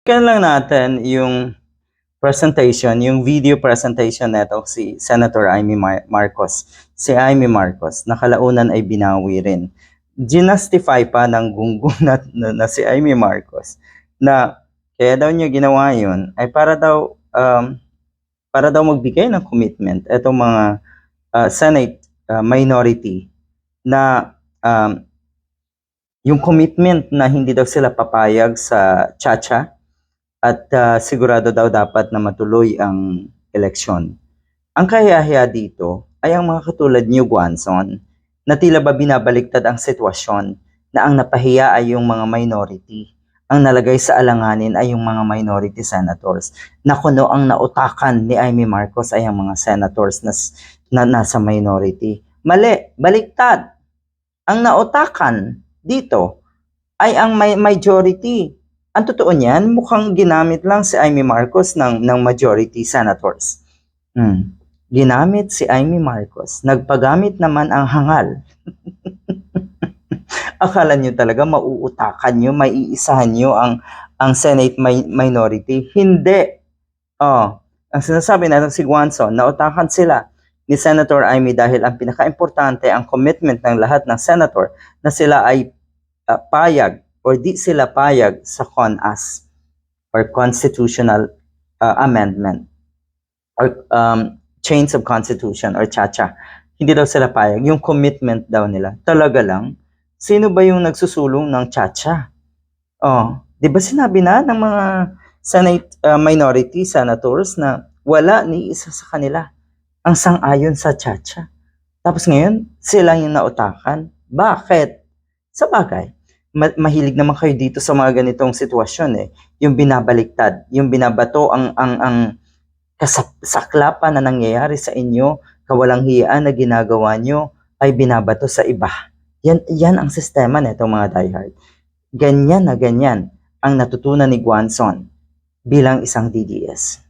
Balikan lang natin yung presentation, yung video presentation neto si Senator Amy Marcos. Si Amy Marcos, nakalaunan ay binawi rin. Ginustify pa ng gunggong na si Amy Marcos na kaya daw niya ginawa yun ay para daw magbigay ng commitment etong mga Senate minority na yung commitment na hindi daw sila papayag sa chacha at sigurado daw dapat na matuloy ang eleksyon. Ang kahiyahiya dito ay ang mga katulad ni Guanzon na tila ba binabaliktad ang sitwasyon na ang napahiya ay yung mga minority. Ang nalagay sa alanganin ay yung mga minority senators. Na kuno ang nautakan ni Amy Marcos ay ang mga senators na nasa minority. Mali, baliktad. Ang nautakan dito ay ang majority. Ang totoo niyan, mukhang ginamit lang si Amy Marcos ng majority senators. Ginamit si Amy Marcos. Nagpagamit naman ang hangal. Akala nyo talaga mauutakan nyo, maiisahan nyo ang Senate minority. Hindi. Ang sinasabi natin si Guanzon, nautakan sila ni Senator Amy dahil ang pinaka-importante ang commitment ng lahat ng senator na sila ay payag or di sila payag sa CONAS or Constitutional Amendment or Change of Constitution or CHACHA. Hindi daw sila payag. Yung commitment daw nila. Talaga lang, sino ba yung nagsusulong ng CHACHA? Di ba sinabi na ng mga Senate minority senators na wala ni isa sa kanila ang sang-ayon sa CHACHA. Tapos ngayon, sila yung nautakan. Bakit? Sa bagay, mahilig naman kayo dito sa mga ganitong sitwasyon eh. Yung binabaliktad, yung binabato ang kasaklapan na nangyayari sa inyo, kawalang hiyaan na ginagawa nyo, ay binabato sa iba. Yan ang sistema nitong mga diehard. Ganyan na ganyan ang natutunan ni Guanzon bilang isang DDS.